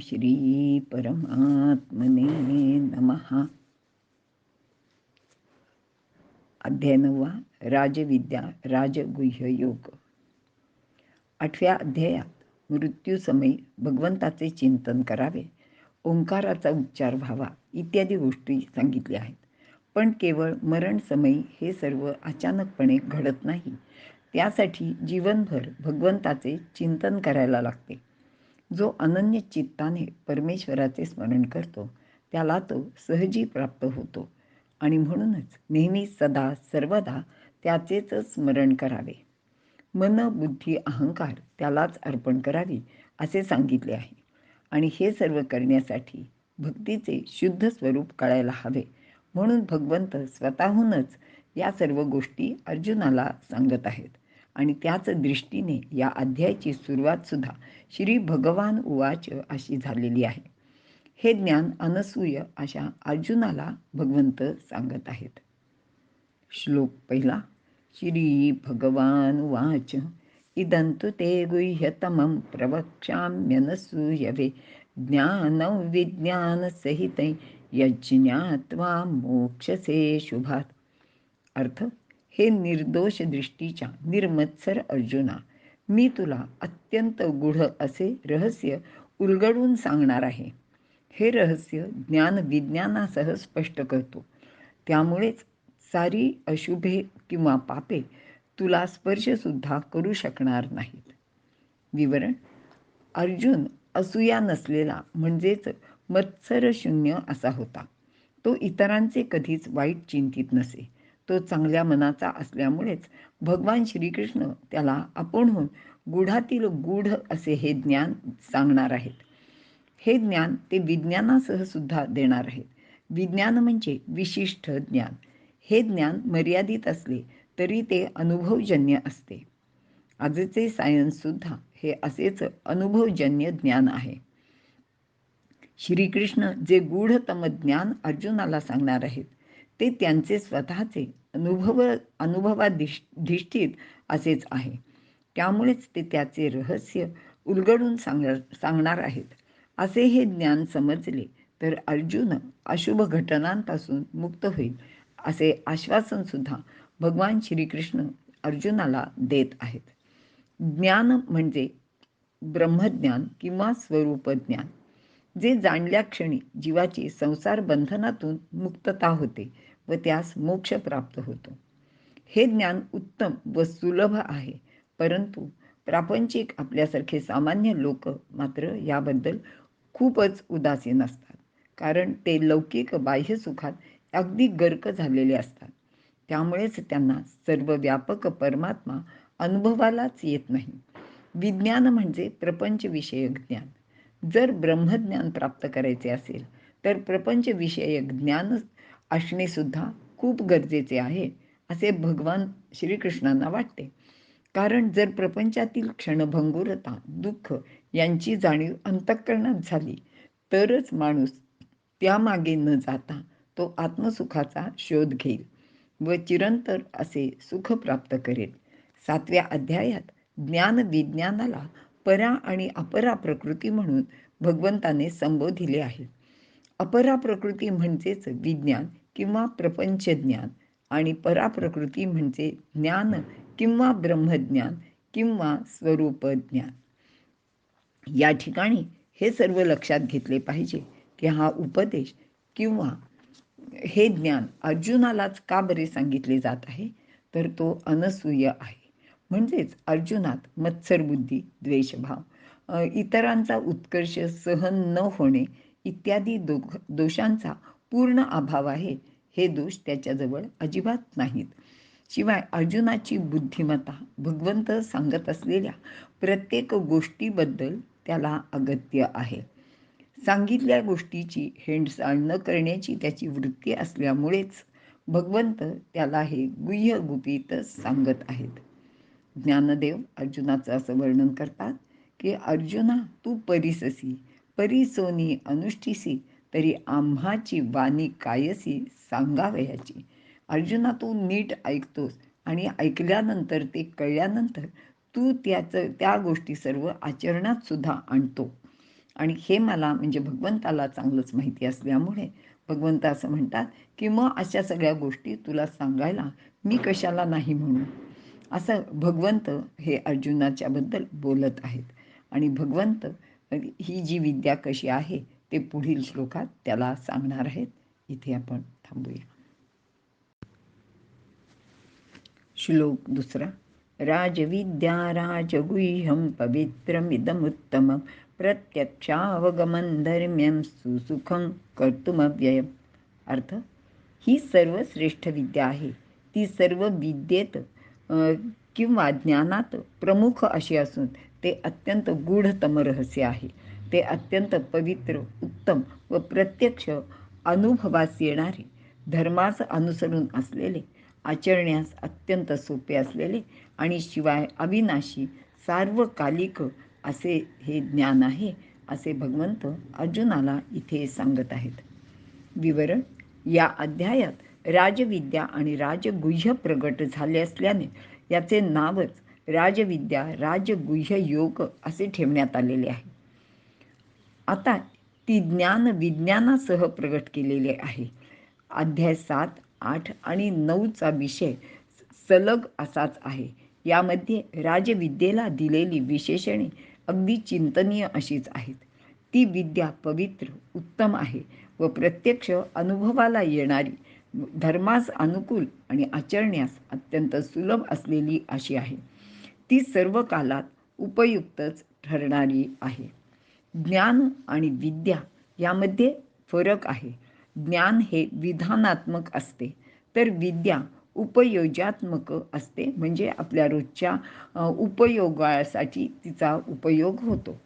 श्री परमात्मने नमः. अध्याय 9. राजविद्या राजगुह्य योग. 8व्या अध्यायात मृत्यूसमयी भगवंताचे चिंतन करावे, ओंकाराचा उच्चार व्हावा इत्यादी गोष्टी सांगितल्या आहेत. पण केवळ मरणसमयी हे सर्व अचानकपणे घडत नाही. त्यासाठी जीवनभर भगवंताचे चिंतन करायला लागते. जो अनन्य चित्ताने परमेश्वराचे स्मरण करतो त्याला तो सहजी प्राप्त होतो आणि म्हणूनच नेहमी सदा सर्वदा त्याचेच स्मरण करावे. मन, बुद्धी, अहंकार त्यालाच अर्पण करावी असे सांगितले आहे. आणि हे सर्व करण्यासाठी भक्तीचे शुद्ध स्वरूप कळायला हवे. म्हणून भगवंत स्वतःहूनच या सर्व गोष्टी अर्जुनाला सांगत आहेत. आणि त्याच दृष्टीने या अध्यायाची सुरुवातसुद्धा श्री भगवान उवाच अशी झालेली आहे. हे ज्ञान अनसूय अशा अर्जुनाला भगवंत सांगत आहेत. श्लोक पहिला. श्री भगवान उवाच इदंतु ते गुह्यतमं प्रवक्ष्याम्यनसूयवे ज्ञानं विज्ञानसहितं यज्ञात्वा मोक्षसे शुभात. अर्थ. हे निर्दोष दृष्टीच्या निर्मत्सर अर्जुना, मी तुला अत्यंत गूढ असे रहस्य उलगडून सांगणार आहे. हे रहस्य ज्ञान विज्ञानासह स्पष्ट करतो. त्यामुळेच सारी अशुभे किंवा पापे तुला स्पर्शसुद्धा करू शकणार नाहीत. विवरण. अर्जुन असूया नसलेला म्हणजेच मत्सरशून्य असा होता. तो इतरांचे कधीच वाईट चिंतित नसे. तो चांगल्या मनाचा असल्यामुळेच भगवान श्रीकृष्ण त्याला आपणहून गूढातील गूढ असे हे ज्ञान सांगणार आहेत. हे ज्ञान ते विज्ञानासह सुद्धा देणार आहेत. विज्ञान म्हणजे विशिष्ट ज्ञान. हे ज्ञान मर्यादित असले तरी ते अनुभवजन्य असते. आजचे सायन्ससुद्धा हे असेच अनुभवजन्य ज्ञान आहे. श्रीकृष्ण जे गूढतम ज्ञान अर्जुनाला सांगणार आहेत ते त्यांचे स्वतःचे अनुभवाधिष्ठित असेच आहे. त्यामुळेच ते त्याचे रहस्य उलगडून सांगणार आहेत. असे हे ज्ञान समजले तर अर्जुन अशुभ घटनांपासून मुक्त होईल असे आश्वासनसुद्धा भगवान श्रीकृष्ण अर्जुनाला देत आहेत. ज्ञान म्हणजे ब्रह्मज्ञान किंवा स्वरूपज्ञान, जे जाणल्या क्षणी जीवाची संसार बंधनातून मुक्तता होते व त्यास मोक्ष प्राप्त होतो. हे ज्ञान उत्तम व सुलभ आहे. परंतु प्रापंचिक आपल्यासारखे सामान्य लोक मात्र याबद्दल खूपच उदासीन असतात. कारण ते लौकिक बाह्य सुखात अगदी गर्क झालेले असतात. त्यामुळेच त्यांना सर्वव्यापक परमात्मा अनुभवालाच येत नाही. विज्ञान म्हणजे प्रपंचविषयक ज्ञान. जर ब्रह्मज्ञान प्राप्त करायचे असेल तर प्रपंचविषयक ज्ञान असणे सुद्धा खूप गरजेचे आहे असे भगवान श्रीकृष्णांना वाटते. कारण जर प्रपंचातील क्षणभंगुरता, दुःख यांची जाणीव अंतःकरणात झाली तरच माणूस त्यामागे न जाता तो आत्मसुखाचा शोध घेईल व चिरंतर असे सुख प्राप्त करेल. 7व्या अध्यायात ज्ञान विज्ञानाला परा आणि अपरा प्रकृती म्हणून भगवंताने संबोधिले आहे. अपरा प्रकृती म्हणजेच विज्ञान किंवा प्रपंचज्ञान आणि पराप्रकृती म्हणजे ज्ञान किंवा ब्रह्मज्ञान किंवा स्वरूपज्ञान. या ठिकाणी हे सर्व लक्षात घेतले पाहिजे की हा उपदेश किंवा हे ज्ञान अर्जुनालाच का बरे सांगितले जात आहे तर तो अनसूय आहे. म्हणजेच अर्जुनात मत्सरबुद्धी, द्वेषभाव, इतरांचा उत्कर्ष सहन न होणे इत्यादी दोषांचा पूर्ण अभाव आहे. हे दोष त्याच्याजवळ अजिबात नाहीत. शिवाय अर्जुनाची बुद्धिमत्ता भगवंत सांगत असलेल्या प्रत्येक गोष्टीबद्दल त्याला अगत्य आहे. सांगितल्या गोष्टीची हेंडसाळ न करण्याची त्याची वृत्ती असल्यामुळेच भगवंत त्याला हे गुह्य गुपित सांगत आहेत. ज्ञानदेव अर्जुनाचं असं वर्णन करतात की अर्जुना, तू परीससी, परीसोनी अनुष्ठिसी, तरी आम्हाची वाणी कायसी सांगावयाची. अर्जुना, तू नीट ऐकतोस आणि ऐकल्यानंतर ते कळल्यानंतर तू त्या गोष्टी सर्व आचरणात सुद्धा आणतो. आणि हे मला म्हणजे भगवंताला चांगलंच माहिती असल्यामुळे भगवंत असं म्हणतात की मग अशा सगळ्या गोष्टी तुला सांगायला मी कशाला नाही म्हणू. असं भगवंत हे अर्जुनाच्याबद्दल बोलत आहेत. आणि भगवंत ही जी विद्या कशी आहे ते पुढील श्लोकात त्याला सांगणार आहेत. इथे आपण थांबूया. श्लोक दुसरा. राजविद्या राजगुह्यं पवित्रमिदमुत्तमं प्रत्यक्षावगमन धर्म्यं सुसुखं कर्तुमव्ययम्. अर्थ, ही सर्व श्रेष्ठ विद्या आहे. ती सर्व विद्येत किंवा ज्ञानात प्रमुख अशी असून ते अत्यंत गूढतम रहस्य आहे. ते अत्यंत पवित्र, उत्तम व प्रत्यक्ष अनुभवास येणारे, धर्मास अनुसरून असलेले, आचरण्यास अत्यंत सोपे असलेले आणि शिवाय अविनाशी, सार्वकालिक असे हे ज्ञान आहे, असे भगवंत अर्जुनाला इथे सांगत आहेत. विवरण. या अध्यायात राजविद्या आणि राजगुह्य प्रगट झाले असल्याने याचे नावच राजविद्या राजगुह्य योग असे ठेवण्यात आलेले आहे. आता ती ज्ञान विज्ञानासह प्रगट केलेले आहे. अध्याय 7, 8 आणि 9चा विषय सलग असाच आहे. यामध्ये राजविद्येला दिलेली विशेषणे अगदी चिंतनीय अशीच आहेत. ती विद्या पवित्र, उत्तम आहे व प्रत्यक्ष अनुभवाला येणारी, धर्मास अनुकूल आणि आचरण्यास अत्यंत सुलभ असलेली अशी आहे. ती सर्व कालात उपयुक्तच ठरणारी आहे. ज्ञान आणि विद्या यामध्ये फरक आहे. ज्ञान हे विधानात्मक असते, तर विद्या उपयोजात्मक असते, म्हणजे आपल्या रोजच्या उपयोगासाठी तिचा उपयोग होतो.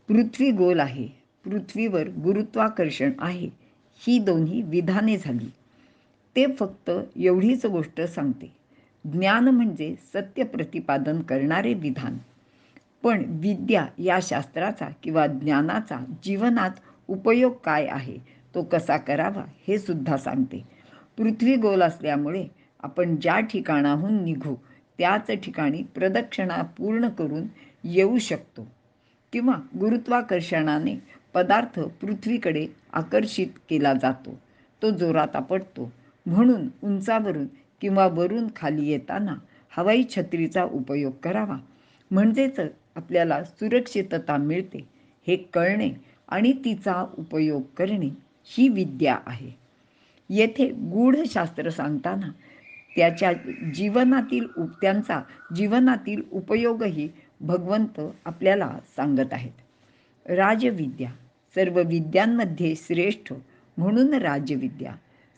पृथ्वी गोल आहे, पृथ्वीवर गुरुत्वाकर्षण आहे, ही दोन्ही विधाने झाली. ते फक्त एवढीच गोष्ट सांगते. ज्ञान म्हणजे सत्य प्रतिपादन करणारे विधान. पण विद्या या शास्त्राचा किंवा ज्ञानाचा जीवनात उपयोग काय आहे, तो कसा करावा हे सुद्धा सांगते. पृथ्वी गोल असल्यामुळे आपण ज्या ठिकाणाहून निघू त्याच ठिकाणी प्रदक्षिणा पूर्ण करून येऊ शकतो, किंवा गुरुत्वाकर्षणाने पदार्थ पृथ्वीकडे आकर्षित केला जातो, तो जोरात आपटतो. म्हणून उंचावरून किंवा वरून खाली येताना हवाई छत्रीचा उपयोग करावा, म्हणजेच आपल्याला सुरक्षितता मिळते, हे कळणे आणि तिचा उपयोग करणे ही विद्या आहे. येथे गूढशास्त्र सांगताना त्यांचा जीवनातील उपयोगही भगवंत आपल्याला सांगत आहेत. राजविद्या सर्व विद्यांमध्ये श्रेष्ठ म्हणून राजविद्या,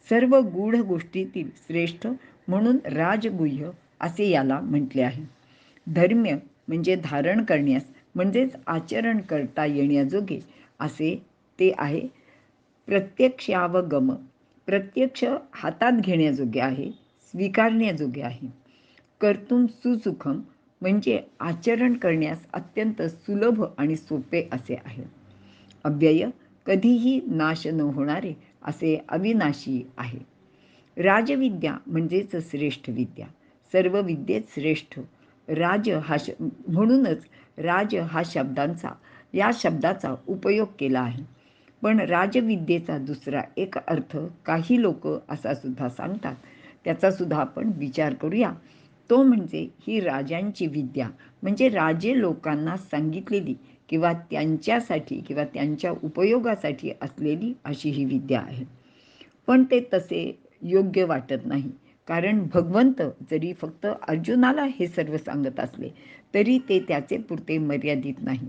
सर्व गूढ गोष्टीतील श्रेष्ठ म्हणून राजगुह्य असे याला म्हटले आहे. धर्म्य म्हणजे धारण करण्यास, म्हणजेच आचरण करता येण्याजोगे असे ते आहे. प्रत्यक्षावगम, प्रत्यक्ष हातात घेण्याजोगे आहे, स्वीकारण्याजोगे आहे. कर्तुम सुसुखम म्हणजे आचरण करण्यास अत्यंत सुलभ आणि सोपे असे आहे. अव्यय, कधीही नाश न होणारे असे अविनाशी आहे. राजविद्या म्हणजेच श्रेष्ठ विद्या, सर्व विद्येत श्रेष्ठ. राज हा म्हणूनच राज या शब्दाचा उपयोग केला आहे. पण राजविद्येचा दुसरा एक अर्थ काही लोक असा सुद्धा सांगतात, त्याचा सुद्धा आपण विचार करूया. तो म्हणजे ही राजांची विद्या, म्हणजे राजे लोकांना सांगितलेली किंवा त्यांच्यासाठी किंवा त्यांच्या उपयोगासाठी असलेली अशी ही विद्या आहे. पण ते तसे योग्य वाटत नाही, कारण भगवंत जरी फक्त अर्जुनाला हे सर्व सांगत असले तरी ते त्याचे पुरते मर्यादित नाही.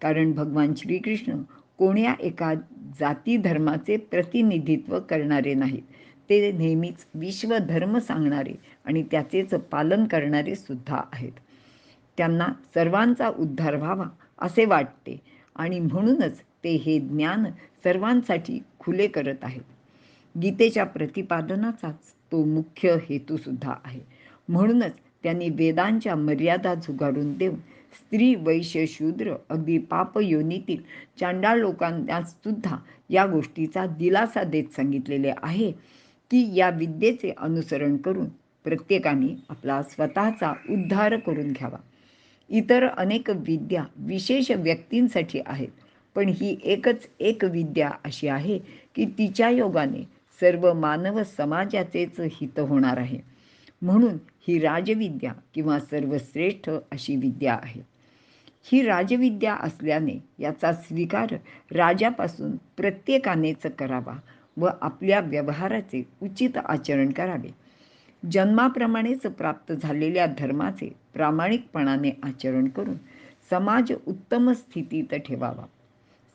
कारण भगवान श्रीकृष्ण कोण्या एका जाती धर्माचे प्रतिनिधित्व करणारे नाहीत. ते नेहमीच विश्वधर्म सांगणारे आणि त्याचेच पालन करणारे सुद्धा आहेत. त्यांना सर्वांचा उद्धार व्हावा असे वाटते आणि म्हणूनच ते हे ज्ञान सर्वांसाठी खुले करत आहेत. गीतेच्या प्रतिपादनाचाच तो मुख्य हेतू सुद्धा आहे. म्हणूनच त्यांनी वेदांच्या मर्यादा झुगारून देऊन स्त्री, वैश्य, शूद्र, अगदी पाप योनीतील चांडाळ लोकांना सुद्धा या गोष्टीचा दिलासा देत सांगितलेले आहे की या विद्येचे अनुसरण करून प्रत्येकाने आपला स्वतःचा उद्धार करून घ्यावा. इतर अनेक विद्या विशेष व्यक्तींसाठी आहेत, पण ही एकच एक विद्या अशी आहे की तिच्या योगाने सर्व मानव समाजाचेच हित होणार आहे. म्हणून ही राजविद्या किंवा सर्वश्रेष्ठ अशी विद्या आहे. ही राजविद्या असल्याने याचा स्वीकार राजापासून प्रत्येकानेच करावा व आपल्या व्यवहाराचे उचित आचरण करावे. जन्माप्रमाणेच प्राप्त झालेल्या धर्माचे प्रामाणिकपणाने आचरण करून समाज उत्तम स्थितीत ठेवावा.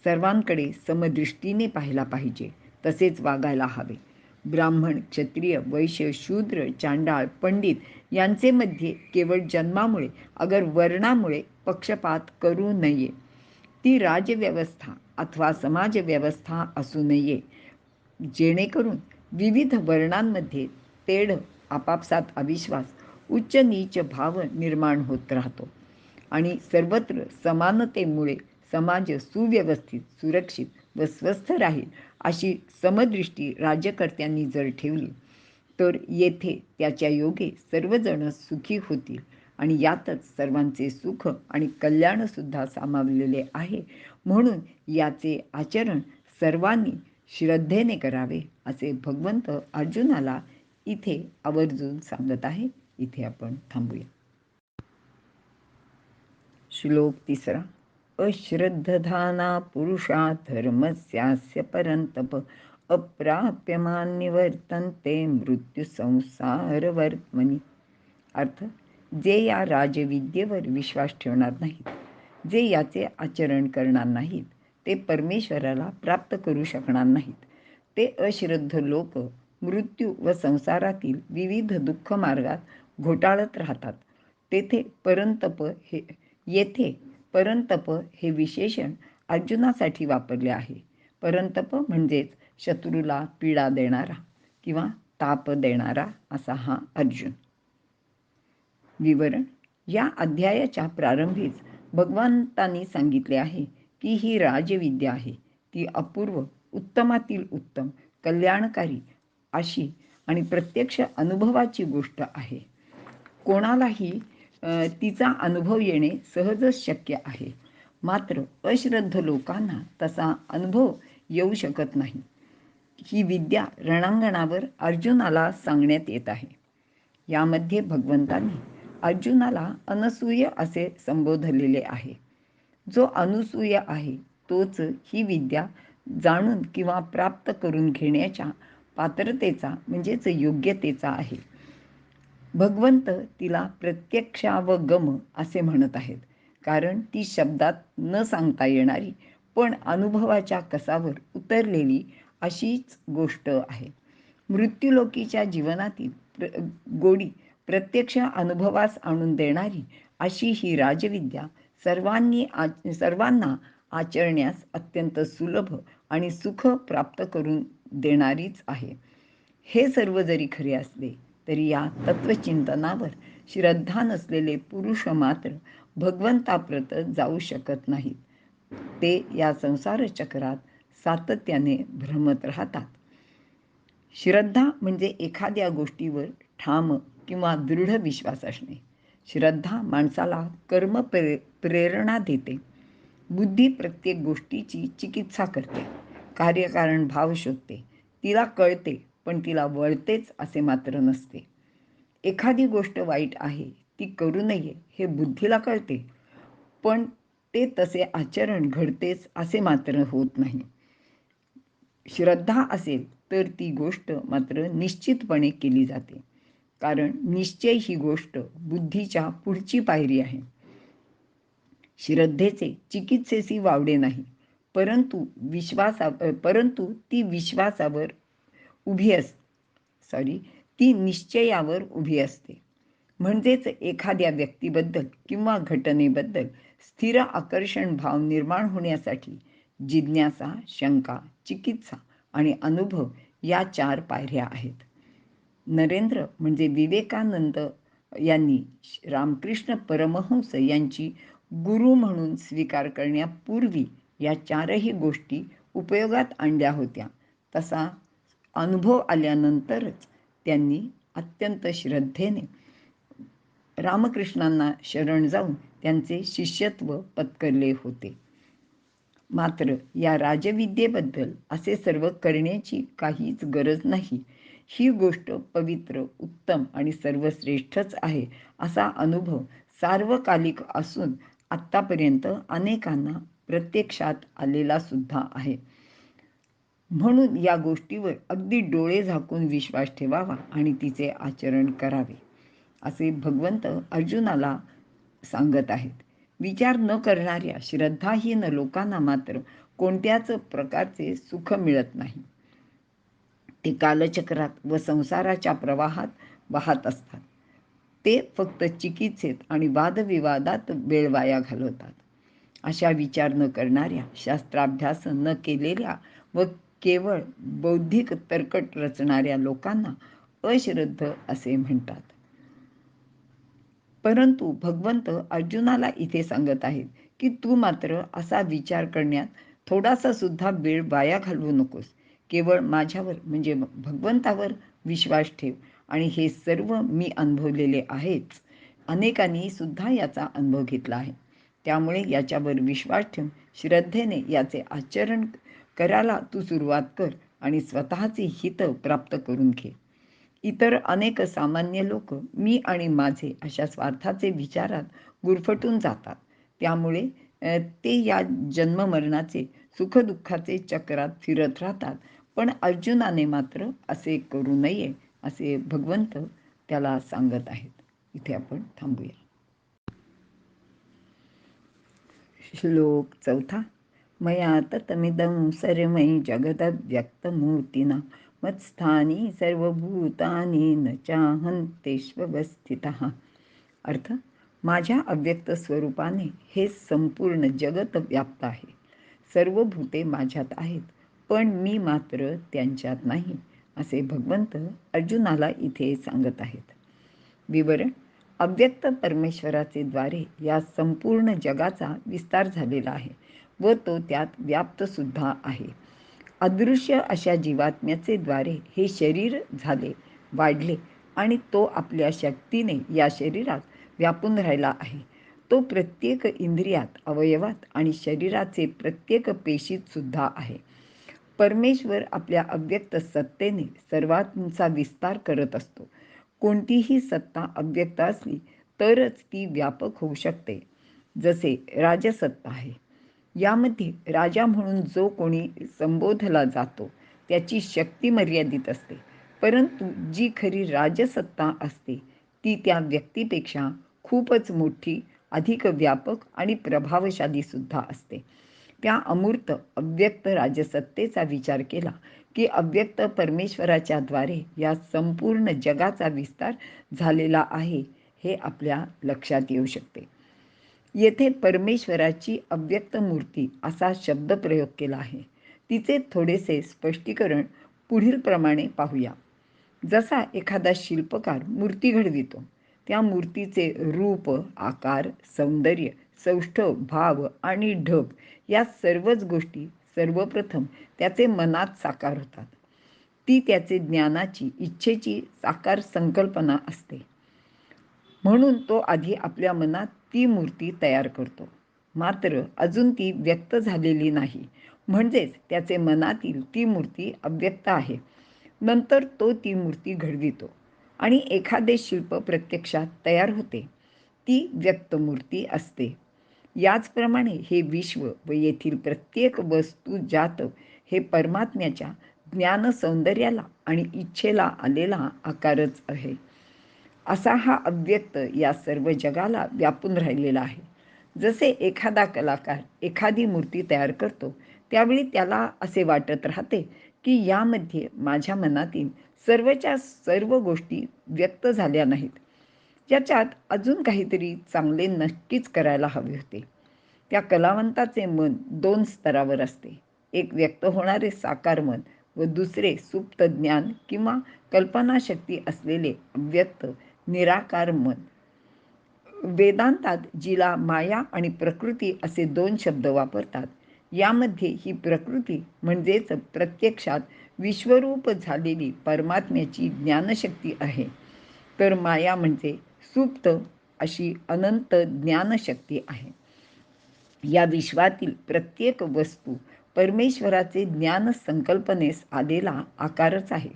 सर्वांकडे समदृष्टीने पाहायला पाहिजे, तसेच वागायला हवे. ब्राह्मण, क्षत्रिय, वैश्य, शूद्र, चांडाळ, पंडित यांचे मध्ये केवळ जन्मामुळे अगर वर्णामुळे पक्षपात करू नये. ती राजव्यवस्था अथवा समाजव्यवस्था असू नये, जेणेकरून विविध वर्णांमध्ये तेढ, आपापसात अविश्वास, उच्च नीच भाव निर्माण होत राहतो आणि सर्वत्र समानतेमुळे समाज सुव्यवस्थित, सुरक्षित व स्वस्थ राहील अशी समदृष्टी राज्यकर्त्यांनी जर ठेवली तर येथे त्याच्या योगे सर्वजण सुखी होतील आणि यातच सर्वांचे सुख आणि कल्याणसुद्धा सामावलेले आहे. म्हणून याचे आचरण सर्वांनी श्रद्धेने करावे असे भगवंत अर्जुनाला इथे आवर्जून सांगत आहे. इथे आपण थांबूया. श्लोक 3. अश्रद्धधाना पुरुषा धर्मस्यास्य परंतप अप्राप्यमान निवर्तन्ते मृत्यू संसारवर्त्मनि. अर्थ: जे या राजविद्येवर विश्वास ठेवणार नाहीत, जे याचे आचरण करणार नाहीत, ते परमेश्वराला प्राप्त करू शकणार नाहीत. ते अश्रद्ध लोक मृत्यू व संसारातील विविध दुःख मार्गात घोटाळत राहतात. येथे परंतप हे विशेषण अर्जुनासाठी वापरले आहे. परंतप म्हणजेच शत्रूला पीडा देणारा किंवा ताप देणारा असा हा अर्जुन. विवरण: या अध्यायाच्या प्रारंभीच भगवंतांनी सांगितले आहे की ही राजविद्या आहे ती अपूर्व, उत्तमातील उत्तम, कल्याणकारी अशी आणि प्रत्यक्ष अनुभवाची गोष्ट आहे. कोणालाही तिचा अनुभव येणे सहजच शक्य आहे. मात्र अश्रद्ध लोकांना तसा अनुभव येऊ शकत नाही. ही विद्या रणांगणावर अर्जुनाला सांगण्यात येत आहे. यामध्ये भगवंतांनी अर्जुनाला अनसूय असे संबोधलेले आहे. जो अनसूय आहे तोच ही विद्या जाणून किंवा प्राप्त करून घेण्याच्या पात्रतेचा म्हणजेच योग्यतेचा आहे. भगवंत तिला प्रत्यक्षावगम असे म्हणत आहेत, कारण ती शब्दात न सांगता येणारी पण अनुभवाच्या कसावर उतरलेली अशीच गोष्ट आहे. मृत्यूलोकीच्या जीवनातील गोडी प्रत्यक्ष अनुभवास आणून देणारी अशी ही राजविद्या सर्वांना आचरण्यास अत्यंत सुलभ आणि सुख प्राप्त करून देणारीच आहे. हे सर्व जरी खरे असले तरी या तत्वचिंतनावर श्रद्धा नसलेले पुरुष मात्र भगवंताप्रत जाऊ शकत नाहीत. ते या संसार चक्रात सातत्याने भ्रमत राहतात. श्रद्धा म्हणजे एखाद्या गोष्टीवर ठाम किंवा दृढ विश्वास असणे. श्रद्धा माणसाला कर्म प्रेरणा देते. बुद्धी प्रत्येक गोष्टीची चिकित्सा करते, कार्यकारण भाव शोधते. तिला कळते पण तिला वळतेच असे मात्र नसते. एखादी गोष्ट वाईट आहे, ती करू नये हे बुद्धीला कळते, पण ते तसे आचरण घडतेच असे मात्र होत नाही. श्रद्धा असेल तर ती गोष्ट मात्र निश्चितपणे केली जाते, कारण निश्चय ही गोष्ट बुद्धीच्या पुढची पायरी आहे. श्रद्धेचे चिकित्सेसी वावडे नाही, परंतु ती निश्चयावर उभी असते. म्हणजेच एखाद्या व्यक्तीबद्दल किंवा घटनेबद्दल स्थिर आकर्षण भाव निर्माण होण्यासाठी जिज्ञासा, शंका, चिकित्सा आणि अनुभव या 4 पायऱ्या आहेत. नरेंद्र म्हणजे विवेकानंद यांनी रामकृष्ण परमहंस यांची गुरु म्हणून स्वीकार करण्यापूर्वी या 4ही गोष्टी उपयोगात आणल्या होत्या. तसा अनुभव आल्यानंतरच त्यांनी अत्यंत श्रद्धेने रामकृष्णांना शरण जाऊन त्यांचे शिष्यत्व पत्करले होते. मात्र या राजविद्येबद्दल असे सर्व करण्याची काहीच गरज नाही. ही गोष्ट पवित्र, उत्तम आणि सर्वश्रेष्ठच आहे असा अनुभव सार्वकालिक असून आत्तापर्यंत अनेकांना प्रत्यक्षात आलेला सुद्धा आहे. म्हणून या गोष्टीवर अगदी डोळे झाकून विश्वास ठेवावा आणि तिचे आचरण करावे असे भगवंत अर्जुनाला सांगत आहेत. विचार न करणाऱ्या श्रद्धाहीन लोकांना मात्र कोणत्याच प्रकारचे सुख मिळत नाही. ते कालचक्रात व संसाराच्या प्रवाहात वाहत असतात. ते फक्त चिकित्सेत आणि वादविवादात वेळ वाया घालवतात. अशा विचार न करणाऱ्या, शास्त्राभ्यास न केलेल्या व केवळ बौद्धिक तर्कट रचणाऱ्या लोकांना अश्रद्ध असे म्हणतात. परंतु भगवंत अर्जुनाला इथे सांगत आहेत की तू मात्र असा विचार करण्यात थोडासा सुद्धा वेळ वाया घालवू नकोस. केवळ माझ्यावर म्हणजे भगवंतावर विश्वास ठेव आणि हे सर्व मी अनुभवलेले आहेच. अनेकांनी सुद्धा याचा अनुभव घेतला आहे. त्यामुळे याच्यावर विश्वास ठेवून श्रद्धेने याचे आचरण करायला तू सुरुवात कर आणि स्वतःचे हित प्राप्त करून घे. इतर अनेक सामान्य लोक मी आणि माझे अशा स्वार्थाचे विचारात गुरफटून जातात. त्यामुळे ते या जन्ममरणाचे सुखदुःखाचे चक्रात फिरत राहतात. पण अर्जुनाने मात्र असे करू नये असे भगवंत त्याला सांगत आहेत. इथे आपण थांबूया. श्लोक 4. मया ततमिदं सर्वं जगदव्यक्तमूर्तिना मत्स्थानी सर्वभूतानि न चाहन्तेष्वस्थितः. अर्थ, माझ्या अव्यक्त स्वरूपाने हे संपूर्ण जगत व्याप्त आहे. सर्व भूते माझ्यात आहेत, पण मी मात्र त्यांच्यात नाही असे भगवंत अर्जुनाला इथे सांगत आहेत. विवरण: अव्यक्त परमेश्वराचे द्वारे या संपूर्ण जगाचा विस्तार झालेला आहे व तो त्यात व्याप्त सुद्धा आहे. अदृश्य अशा जीवात्म्याचे द्वारे हे शरीर झाले, वाढले आणि तो आपल्या शक्तीने या शरीरात व्यापून राहिला आहे. तो प्रत्येक इंद्रियात, अवयवात आणि शरीराचे प्रत्येक पेशीत सुद्धा आहे. परमेश्वर आपल्या अव्यक्त सत्तेने सर्वांचा विस्तार करत असतो. कोणतीही सत्ता अव्यक्त असली तरच ती व्यापक होऊ शकते. जसे राजसत्ता आहे. यामध्ये राजा म्हणून जो कोणी संबोधला जातो त्याची शक्ती मर्यादित असते. परंतु जी खरी राजसत्ता असते ती त्या व्यक्तीपेक्षा खूपच मोठी, अधिक व्यापक आणि प्रभावशाली सुद्धा असते. त्या अमूर्त अव्यक्त राजसत्तेचा विचार केला की अव्यक्त परमेश्वराच्या द्वारे या संपूर्ण जगाचा विस्तार झालेला आहे हे आपल्या लक्षात येऊ शकते. येथे परमेश्वराची अव्यक्त मूर्ती असा शब्द प्रयोग केला आहे. तिचे थोडेसे स्पष्टीकरण पुढील प्रमाणे पाहूया. जसा एखादा शिल्पकार मूर्ती घडवितो, त्या मूर्तीचे रूप, आकार, सौंदर्य, सौष्ठव, भाव आणि ढब या सर्वच गोष्टी सर्वप्रथम त्याचे मनात साकार होतात. ती त्याचे ज्ञानाची, इच्छेची साकार संकल्पना असते. म्हणून तो आधी आपल्या मनात ती मूर्ती तयार करतो. मात्र अजून ती व्यक्त झालेली नाही, म्हणजेच त्याचे मनातील ती मूर्ती अव्यक्त आहे. नंतर तो ती मूर्ती घडवितो आणि एखादे शिल्प प्रत्यक्षात तयार होते. ती व्यक्त मूर्ती असते. याचप्रमाणे हे विश्व व येथील प्रत्येक वस्तू जात हे परमात्म्याच्या ज्ञान सौंदर्याला आणि इच्छेला आलेला आकारच आहे. असा हा अव्यक्त या सर्व जगाला व्यापून राहिलेला आहे. जसे एखादा कलाकार एखादी मूर्ती तयार करतो त्यावेळी त्याला असे वाटत राहते की यामध्ये माझ्या मनातील सर्वच्या सर्व गोष्टी व्यक्त झाल्या नाहीत. याच्यात अजून काहीतरी चांगले नक्कीच करायला हवे होते. त्या कलावंताचे मन 2 स्तरावर असते. एक व्यक्त होणारे साकार मन व दुसरे सुप्त ज्ञान किंवा कल्पनाशक्ती असलेले अव्यक्त निराकार मन. वेदांतात जिला माया आणि प्रकृती असे 2 शब्द वापरतात. यामध्ये ही प्रकृती म्हणजेच प्रत्यक्षात विश्वरूप झालेली परमात्म्याची ज्ञानशक्ती आहे, तर माया म्हणजे सुप्त अशी अनंत ज्ञानशक्ती आहे. या विश्वातील प्रत्येक वस्तू परमेश्वराचे ज्ञान संकल्पनेस आलेला आकारच आहे.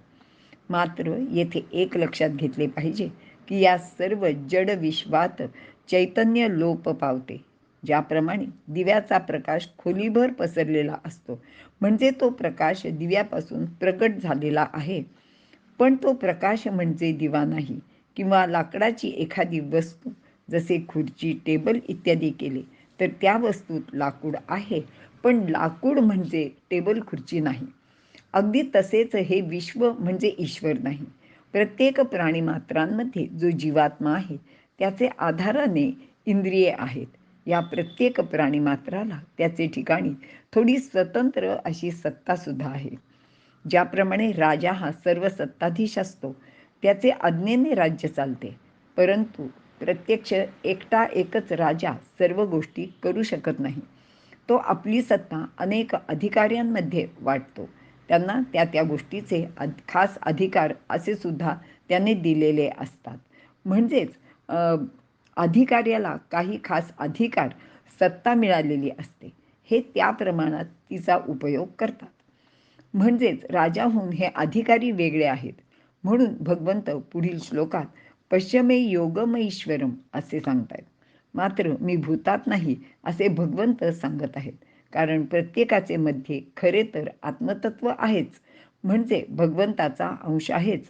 मात्र येथे एक लक्षात घेतले पाहिजे की या सर्व जड विश्वात चैतन्य लोप पावते. ज्याप्रमाणे दिव्याचा प्रकाश खोलीभर पसरलेला असतो, म्हणजे तो प्रकाश दिव्यापासून प्रगट झालेला आहे, पण तो प्रकाश म्हणजे दिवा नाही. किंवा लाकडाची एखादी वस्तू, जसे खुर्ची, टेबल इत्यादी केले तर त्या वस्तूत लाकूड आहे, पण लाकूड म्हणजे टेबल खुर्ची नाही. अगदी तसेच हे विश्व म्हणजे ईश्वर नाही. प्रत्येक प्राणीमात्रांमध्ये जो जीवात्मा आहे त्याचे आधाराने इंद्रिये आहेत. या प्रत्येक प्राणीमात्राला त्याचे ठिकाणी थोडी स्वतंत्र अशी सत्तासुद्धा आहे. ज्याप्रमाणे राजा हा सर्व सत्ताधीश असतो, त्याचे आज्ञेने राज्य चालते, परंतु प्रत्यक्ष एकच राजा सर्व गोष्टी करू शकत नाही. तो आपली सत्ता अनेक अधिकाऱ्यांमध्ये वाटतो. त्यांना त्या गोष्टीचे खास अधिकार असे सुद्धा त्याने दिलेले असतात. म्हणजेच अधिकाऱ्याला काही खास अधिकार, सत्ता मिळालेली असते. हे त्या प्रमाणात तिचा उपयोग करतात. म्हणजेच राजाहून हे अधिकारी वेगळे आहेत. म्हणून भगवंत पुढील श्लोकात पश्चिमे योगमईश्वरम असे सांगतायत. मात्र मी भूतात नाही असे भगवंत सांगत आहेत. कारण प्रत्येकाचे मध्ये खरे तर आत्मतत्व आहेच, म्हणजे भगवंताचा अंश आहेच.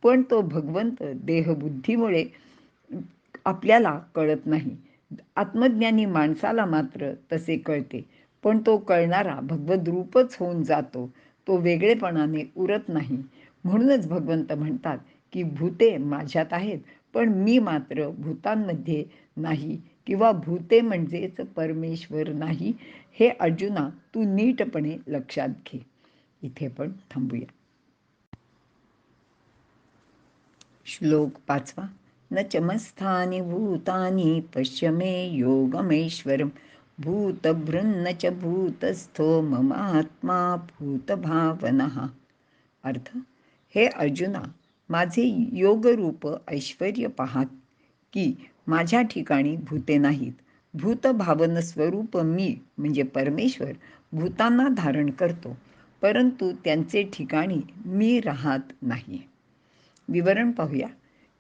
पण तो भगवंत देहबुद्धीमुळे आपल्याला कळत नाही. आत्मज्ञानी माणसाला मात्र तसे कळते. पण तो कळणारा भगवद रूपच होऊन जातो. तो वेगळेपणाने उरत नाही. म्हणूनच भगवंत म्हणतात की भूते माझ्यात आहेत, पण मी मात्र भूतांमध्ये नाही, किंवा भूते म्हणजेच परमेश्वर नाही. हे अर्जुना, तू नीटपणे लक्षात घे. इथे पण थांबूया. श्लोक 5. न चमस्थानि भूतानि पश्य मे योगमेश्वरं भूतभृन्न च भूतस्थो ममात्मा भूतभावनः. अर्थ: हे अर्जुना, माझे योगरूप ऐश्वर्य पहा की माझ्या ठिकाणी भूते नाहीत. भूतभावन स्वरूप मी म्हणजे परमेश्वर भूतांना धारण करतो, परंतु त्यांचे ठिकाणी मी राहत नाही. विवरण पाहूया.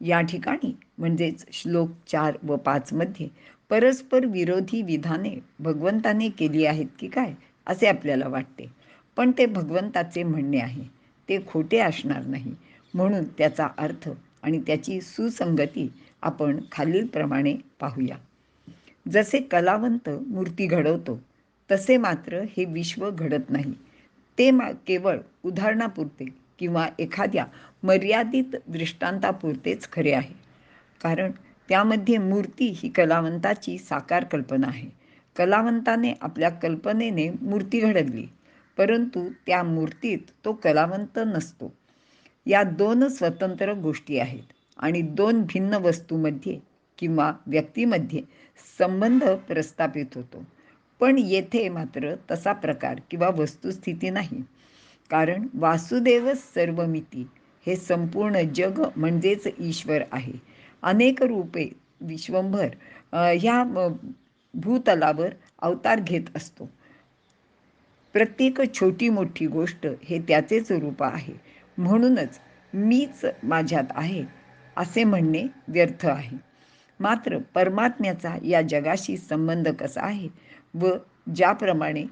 या ठिकाणी म्हणजेच श्लोक 4 व 5 मध्ये परस्पर विरोधी विधाने भगवंताने केली आहेत की काय असे आपल्याला वाटते. पण ते भगवंताचे म्हणणे आहे, ते खोटे असणार नाही. म्हणून त्याचा अर्थ आणि त्याची सुसंगती आपण खालीलप्रमाणे पाहूया. जसे कलावंत मूर्ती घडवतो, तसे मात्र हे विश्व घडत नाही. ते केवळ उदाहरणापुरते किंवा एखाद्या मर्यादित दृष्टांतापुरतेच खरे आहे. कारण त्यामध्ये मूर्ती ही कलावंताची साकार कल्पना आहे. कलावंताने आपल्या कल्पनेने मूर्ती घडवली, परंतु त्या मूर्तीत तो कलावंत नसतो. या दोन स्वतंत्र गोष्टी आहेत आणि दोन भिन्न वस्तूंमध्ये किंवा व्यक्तीमध्ये संबंध प्रस्थापित होतो. पण येथे मात्र तसा प्रकार किंवा वस्तुस्थिती नाही. कारण वासुदेव सर्वमिती हे संपूर्ण जग म्हणजेच ईश्वर आहे. अनेक रूपे विश्वंभर ह्या भूतलावर अवतार घेत असतो. प्रत्येक छोटी मोठी गोष्ट हे त्याचेच रूप आहे. म्हणूनच मीच माझ्यात आहे असे म्हणणे व्यर्थ आहे. मात्र परमात्म्याचा या जगाशी संबंध कसा आहे व ज्याप्रमाणे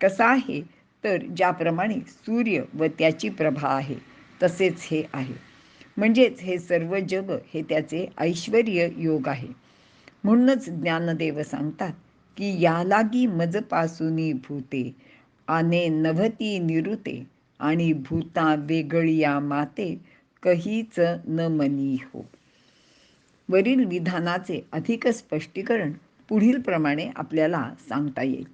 कसा आहे, तर ज्याप्रमाणे सूर्य व त्याची प्रभा आहे तसेच हे आहे. म्हणजेच हे सर्व जग हे त्याचे ऐश्वर्य योग आहे. म्हणूनच ज्ञानदेव सांगतात की यालागी मजपासूनी भूते आने नभती निरुते आणि भूता वेगळिया माते कहीच न मनी हो. वरील विधानाचे अधिक स्पष्टीकरण पुढील प्रमाणे आपल्याला सांगता येईल.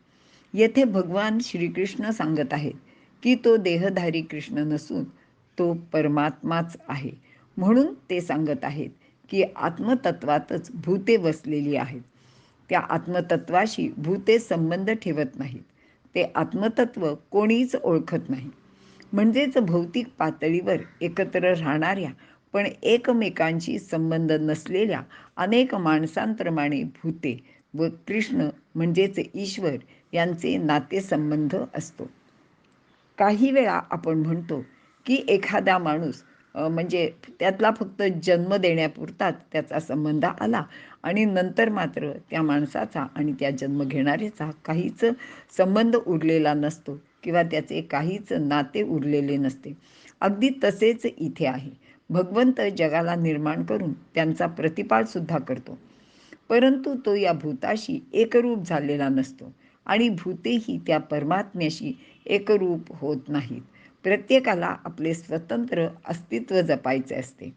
येथे भगवान श्रीकृष्ण सांगत आहेत की तो देहधारी कृष्ण नसून तो परमात्माच आहे. म्हणून ते सांगत आहेत की आत्मतत्वातच भूते वसलेली आहेत. त्या आत्मतत्वाशी भूते संबंध ठेवत नाहीत. ते आत्मतत्व कोणीच ओळखत नाही. म्हणजेच भौतिक पातळीवर एकत्र राहणाऱ्या पण एकमेकांशी संबंध नसलेल्या अनेक माणसांप्रमाणे भूते व कृष्ण म्हणजेच ईश्वर यांचे नातेसंबंध असतो. काही वेळा आपण म्हणतो की एखादा माणूस म्हणजे त्यातला फक्त जन्म देण्यापुरताच त्याचा संबंध आला आणि नंतर मात्र त्या माणसाचा आणि त्या जन्म घेणाऱ्याचा काहीच संबंध उरलेला नसतो किंवा त्याचे काहीच नाते उरलेले नसते. अगदी तसेच इथे आहे. भगवंत जगाला निर्माण करून त्यांचा प्रतिपाळसुद्धा करतो, परंतु तो या भूताशी एकरूप झालेला नसतो आणि भूतेही त्या परमात्म्याशी एकरूप होत नाहीत. प्रत्येकाला आपले स्वतंत्र अस्तित्व जपायचे असते.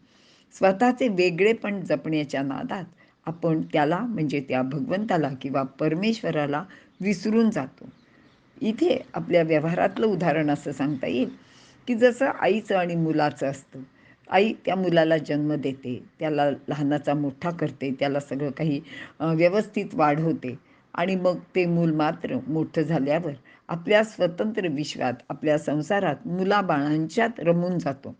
स्वतःचे वेगळेपण जपण्याच्या नादात आपण त्याला म्हणजे त्या भगवंताला किंवा परमेश्वराला विसरून जातो. इथे आपल्या व्यवहारातलं उदाहरण असं सांगता येईल की जसं आईचं आणि मुलाचं असतं. आई त्या मुलाला जन्म देते, त्याला लहानाचा मोठा करते, त्याला सगळं काही व्यवस्थित वाढवते आणि मग ते मूल मात्र मोठं झाल्यावर आपल्या स्वतंत्र विश्वात, आपल्या संसारात मुलाबाळांच्यात रमून जातो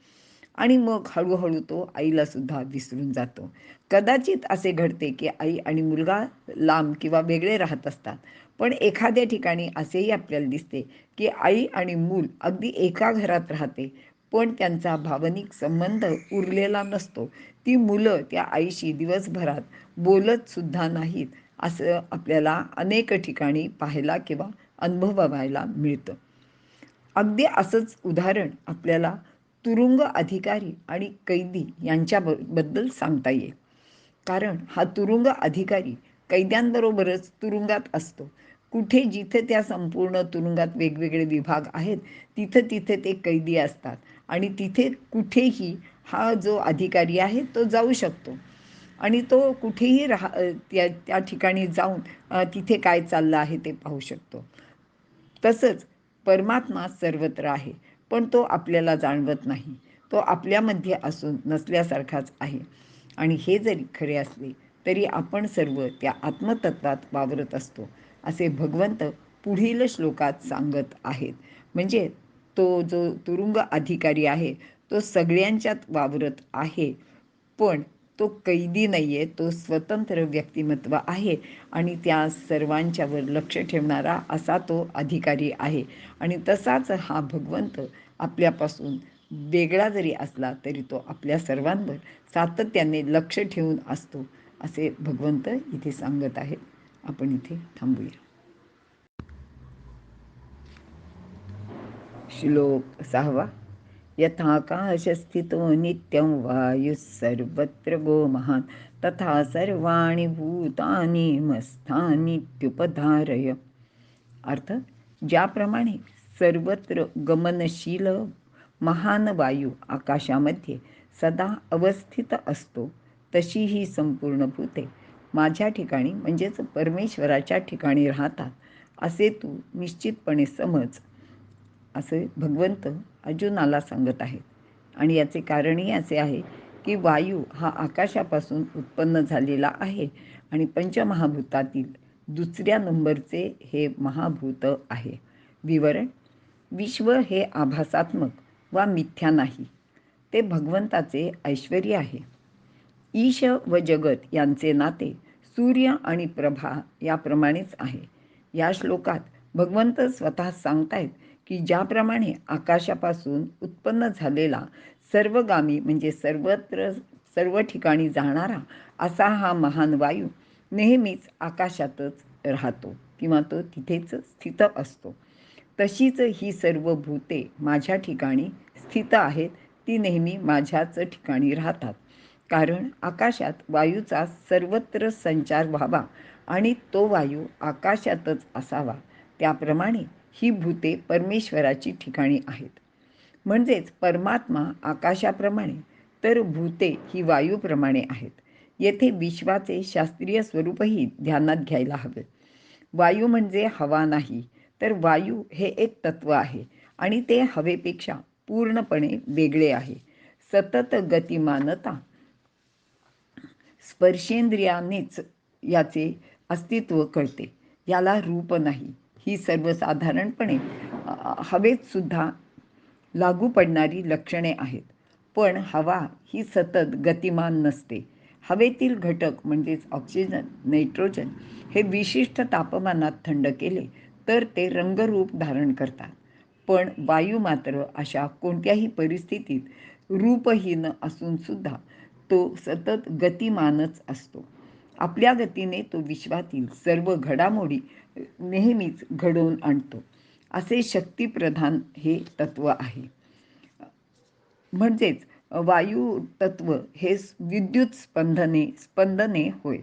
आणि मग हळूहळू तो आईलासुद्धा विसरून जातो. कदाचित असे घडते की आई आणि मुलगा लांब किंवा वेगळे राहत असतात, पण एखाद्या ठिकाणी असेही आपल्याला दिसते की आई आणि मूल अगदी एका घरात राहते, पण त्यांचा भावनिक संबंध उरलेला नसतो. ती मुलं त्या आईशी दिवसभरात बोलतसुद्धा नाहीत, असं आपल्याला अनेक ठिकाणी पाहायला किंवा अनुभवायला मिळतं. अगदी असंच उदाहरण आपल्याला तुरुंग अधिकारी आणि कैदी यांच्याबद्दल सांगता येईल. कारण हा तुरुंग अधिकारी कैद्यांबरोबरच तुरुंगात असतो. कुठे जिथे त्या संपूर्ण तुरुंगात वेगवेगळे विभाग आहेत, तिथं तिथे ते कैदी असतात आणि तिथे कुठेही हा जो अधिकारी आहे तो जाऊ शकतो आणि तो कुठेही त्या त्या ठिकाणी जाऊन तिथे काय चाललं आहे ते पाहू शकतो. तसंच परमात्मा सर्वत्र आहे, पण तो आपल्याला जाणवत नाही. तो आपल्यामध्ये असून नसल्यासारखाच आहे आणि हे जरी खरे असले तरी आपण सर्व त्या आत्मतत्वात वावरत असतो, असे भगवंत पुढील श्लोकात सांगत आहेत. म्हणजे तो जो तुरुंग अधिकारी आहे तो सगळ्यांच्यात वावरत आहे, पण तो कैदी नाही आहे, तो स्वतंत्र व्यक्तिमत्व आहे आणि त्या सर्वांच्यावर लक्ष ठेवणारा असा तो अधिकारी आहे. आणि तसाच हा भगवंत आपल्यापासून वेगळा जरी असला तरी तो आपल्या सर्वांवर सातत्याने लक्ष ठेवून असतो, असे भगवंत इथे सांगत आहेत. आपण इथे थांबूया. श्लोक 6. यथाकाशस्थितो नित्यं वायुः सर्वत्र गो महान् तथा सर्वाणि भूतानि मत्स्थानीत्युपधारय. अर्थ: ज्याप्रमाणे सर्वत्र गमनशील महान वायू आकाशामध्ये सदा अवस्थित असतो, तशी ही संपूर्ण भूते माझ्या ठिकाणी म्हणजेच परमेश्वराच्या ठिकाणी राहतात, असे तू निश्चितपणे समज, असे भगवंत अर्जुनाला सांगत आहेत. आणि याचे कारणही असे आहे की वायू हा आकाशापासून उत्पन्न झालेला आहे आणि पंचमहाभूतातील दुसऱ्या नंबरचे हे महाभूत आहे. विवरण: विश्व हे आभासात्मक वा मिथ्या नाही, ते भगवंताचे ऐश्वर्य आहे. ईश व जगत यांचे नाते सूर्य आणि प्रभा याप्रमाणेच आहे. या श्लोकात भगवंत स्वतः सांगतायत की ज्याप्रमाणे आकाशापासून उत्पन्न झालेला सर्वगामी म्हणजे सर्वत्र सर्व ठिकाणी जाणारा असा हा महान वायू नेहमीच आकाशातच राहतो किंवा तो तिथेच स्थित असतो, तशीच ही सर्व भूते माझ्या ठिकाणी स्थित आहेत. ती नेहमी माझ्याच ठिकाणी राहतात, कारण आकाशात वायूचा सर्वत्र संचार व्हावा आणि तो वायू आकाशातच असावा. त्याप्रमाणे ही भूते परमेश्वराची ठिकाणी आहेत. म्हणजेच परमात्मा आकाशाप्रमाणे तर भूते ही वायूप्रमाणे आहेत. येथे विश्वाचे शास्त्रीय स्वरूपही ध्यानात घ्यायला हवे. वायू म्हणजे हवा नाही, तर वायू हे एक तत्व आहे आणि ते हवेपेक्षा पूर्णपणे वेगळे आहे. सतत गतिमानता स्पर्शेंद्रियानेच याचे अस्तित्व कळते. याला रूप नाही. ही सर्वसाधारणपणे हवेत सुद्धा लागू पडणारी लक्षणे आहेत. पण हवा ही सतत गतिमान नसते हवेतील घटक म्हणजेच ऑक्सिजन, नायट्रोजन हे विशिष्ट तापमानात थंड केले तर ते रंगरूप धारण करतात. पण वायू मात्र अशा कोणत्याही परिस्थितीत रूपहीन असून सुद्धा तो सतत गतिमानच असतो. आपल्या गतीने तो विश्वातील सर्व घडामोडी नेहमीच घडवून आणतो. असे शक्तिप्रधान हे तत्व आहे. म्हणजेच वायू तत्व हे विद्युत स्पंदने होय.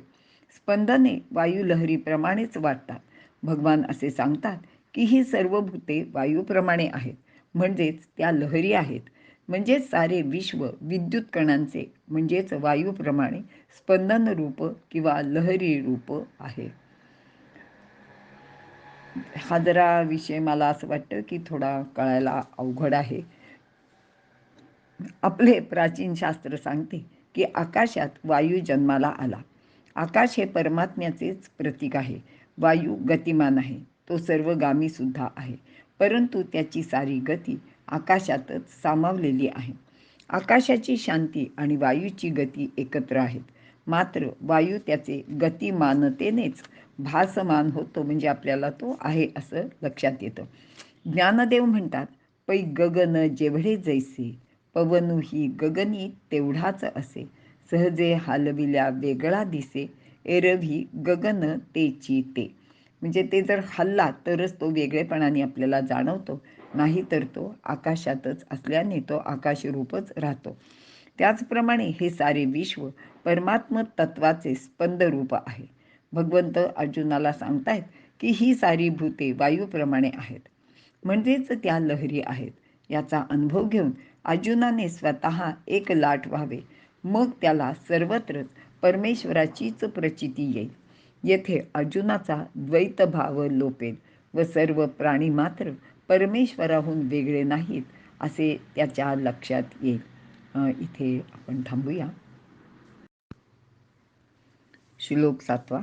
स्पंदने वायू लहरीप्रमाणेच वाटतात. भगवान असे सांगतात की ही सर्व भूते वायूप्रमाणे आहेत, म्हणजेच त्या लहरी आहेत. म्हणजेच सारे विश्व विद्युत कणांचे म्हणजेच वायूप्रमाणे स्पंदन रूप किंवा लहरी रूप आहे. हा जरा विषय मला असं वाटतं की थोडा कळायला अवघड आहे. आपले प्राचीन शास्त्र सांगते की आकाशात वायू जन्माला आला. आकाश हे परमात्म्याचेच प्रतीक आहे. वायू गतिमान आहे, तो सर्वगामी सुद्धा आहे, परंतु त्याची सारी गती आकाशातच सामावलेली आहे. आकाशाची शांती आणि वायूची गती एकत्र आहेत. मात्र वायू त्याचे गतिमानतेनेच भासमान होतो, म्हणजे आपल्याला तो आहे असं लक्षात येतं. ज्ञानदेव म्हणतात, पै गगन जेवढे जैसे, पवनु ही गगनी तेवढाच असे, सहजे हालविल्या वेगळा दिसे, एरवी गगन तेची ते. म्हणजे ते जर हल्ला तरच तो वेगळेपणाने आपल्याला जाणवतो, नाही तर तो आकाशातच असल्याने तो आकाशरूपच राहतो. त्याचप्रमाणे हे सारे विश्व परमात्म तत्वाचे स्पंदरूप आहे. भगवंत अर्जुनाला सांगतायत की ही सारी भूते वायूप्रमाणे आहेत, म्हणजेच त्या लहरी आहेत. याचा अनुभव घेऊन अर्जुनाने स्वतः एक लाट व्हावे, मग त्याला सर्वत्र परमेश्वराचीच प्रचिती येईल. येथे अर्जुनाचा द्वैतभाव लोपेल व सर्व प्राणी मात्र परमेश्वराहून वेगळे नाहीत असे त्याच्या लक्षात येईल. इथे आपण थांबूया. श्लोक 7.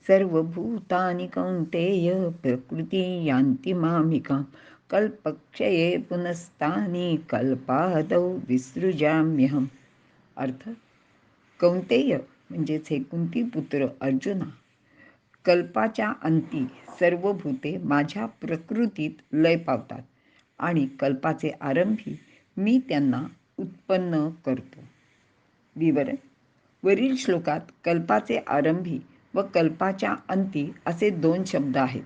सर्वभूतानि कौन्तेय प्रकृती यान्ति मामिकां, कल्पक्षये पुनस्तानि कल्पादौ विसृजाम्यहम्. अर्थ, कौंतेय म्हणजेच हे कुंतीपुत्र अर्जुना, कल्पाच्या अंती सर्व भूते माझ्या प्रकृतीत लय पावतात आणि कल्पाचे आरंभी मी त्यांना उत्पन्न करतो. विवरण. वरील श्लोकात कल्पाचे आरंभी व कल्पाच्या अंती असे 2 शब्द आहेत.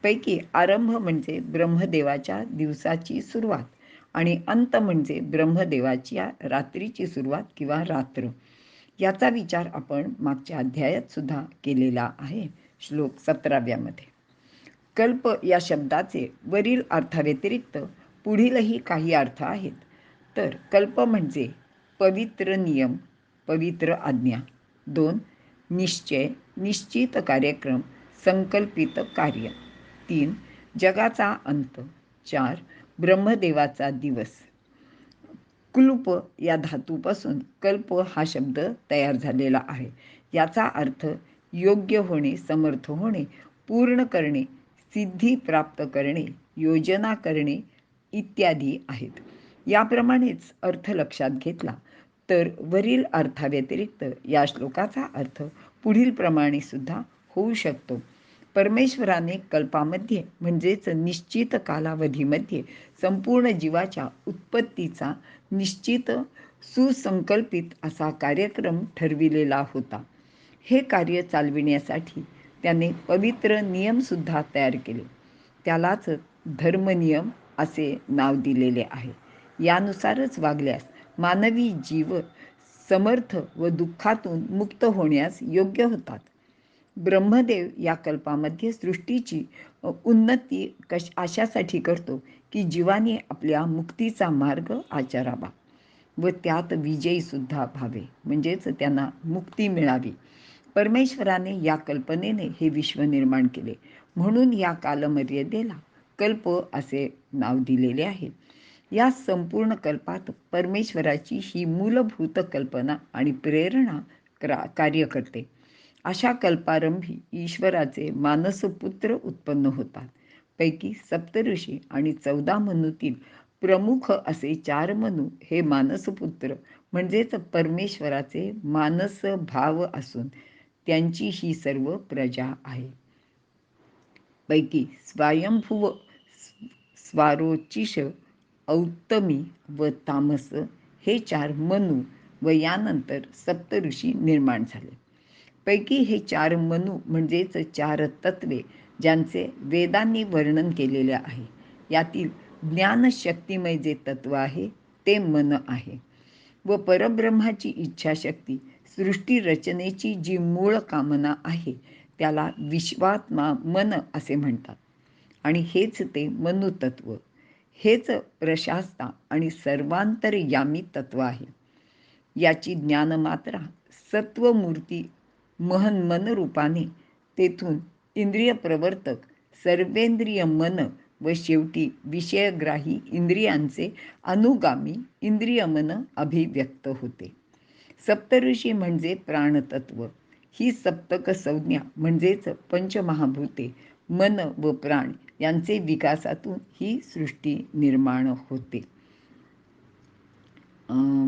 पैकी आरंभ म्हणजे ब्रह्मदेवाच्या दिवसाची सुरुवात आणि अंत म्हणजे ब्रह्मदेवाच्या रात्रीची सुरुवात किंवा रात्र. याचा विचार आपण मागच्या अध्यायात सुद्धा केलेला आहे, श्लोक 17व्यामध्ये. कल्प या शब्दाचे वरील अर्थाव्यतिरिक्त पुढीलही काही अर्थ आहेत. तर कल्प म्हणजे पवित्र नियम, पवित्र आज्ञा. 2. निश्चय, निश्चित कार्यक्रम, संकल्पित कार्य. 3. जगाचा अंत. 4. ब्रह्मदेवाचा दिवस. क्लुप या धातूपासून कल्प हा शब्द तयार झालेला आहे. याचा अर्थ योग्य होणे, समर्थ होणे, पूर्ण करणे, सिद्धी प्राप्त करणे, योजना करणे इत्यादी आहेत. याप्रमाणेच अर्थ लक्षात घेतला तर वरील अर्थाव्यतिरिक्त या श्लोकाचा अर्थ पुढील प्रमाणे सुद्धा होऊ शकतो. परमेश्वराने कल्पामध्ये म्हणजेच निश्चित कालावधीमध्ये संपूर्ण जीवाच्या उत्पत्तीचा निश्चित सुसंकल्पित असा कार्यक्रम ठरविलेला होता. हे कार्य चालविण्यासाठी त्याने पवित्र नियमसुद्धा तयार केले. त्यालाच धर्मनियम असे नाव दिलेले आहे. यानुसारच वागल्यास मानवी जीव समर्थ व दुःखातून मुक्त होण्यास योग्य होतात. ब्रह्मदेव या कल्पामध्ये सृष्टीची उन्नती अशासाठी करतो की जीवाने आपल्या मुक्तीचा मार्ग आचरावा व त्यात विजयी सुद्धा व्हावे, म्हणजेच त्यांना मुक्ती मिळावी. परमेश्वराने या कल्पनेने हे विश्व निर्माण केले, म्हणून या कालमर्यादेला कल्प असे नाव दिलेले आहे. या संपूर्ण कल्पात परमेश्वराची ही मूलभूत कल्पना आणि प्रेरणा कार्य करते. अशा कल्पारंभी ईश्वराचे मानसपुत्र उत्पन्न होतात. पैकी सप्तऋषी आणि 14 मनूतील प्रमुख असे 4 मनू हे मानसपुत्र म्हणजेच परमेश्वराचे मानस भाव असून त्यांची ही सर्व प्रजा आहे. पैकी स्वयंभुव, स्वारोचिष, औत्तमी व तामस हे 4 मनु व यानंतर सप्तऋषी निर्माण झाले. पैकी हे 4 मनु म्हणजेच 4 तत्वे ज्यांचे वेदांनी वर्णन केलेले आहे. यातील ज्ञानशक्तिमय जे तत्व आहे ते मन आहे व परब्रह्माची इच्छाशक्ती, सृष्टी रचनेची जी मूळ कामना आहे त्याला विश्वात्मा मन असे म्हणतात. आणि हेच ते मनुतत्व, हेच प्रशास्ता आणि सर्वांतरयामी तत्व आहे. याची ज्ञानमात्रा सत्वमूर्ती महन मन रूपाने, तेथून इंद्रिय प्रवर्तक सर्वेंद्रिय मन व शेवटी विषयग्राही इंद्रियांचे अनुगामी इंद्रिय मन अभिव्यक्त होते. सप्तऋषी म्हणजे प्राणतत्व. ही सप्तक संज्ञा म्हणजेच पंचमहाभूते, मन व प्राण यांचे विकासातून ही सृष्टी निर्माण होते.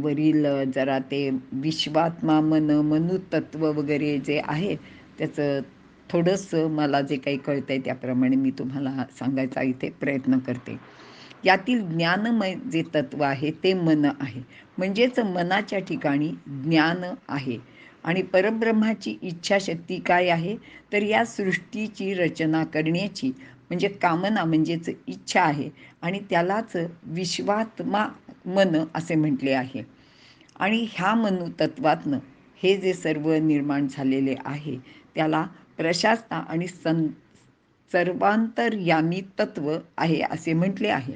वरील जरा ते विश्वात्मा मन, मनुतत्व वगैरे जे आहे त्याचं थोडंसं मला जे काही कळतंय त्याप्रमाणे मी तुम्हाला सांगायचा इथे प्रयत्न करते. यातील ज्ञानमय जे तत्व आहे ते मन आहे. म्हणजेच मनाच्या ठिकाणी ज्ञान आहे. आणि परब्रह्माची इच्छाशक्ती काय आहे, तर या सृष्टीची रचना करण्याची म्हणजे कामना म्हणजेच इच्छा आहे. आणि त्यालाच विश्वात्मा मन असे म्हटले आहे. आणि ह्या मनुतत्वातनं हे जे सर्व निर्माण झालेले आहे त्याला प्रशास्ता आणि सर्वांतरयामी तत्व आहे असे म्हटले आहे.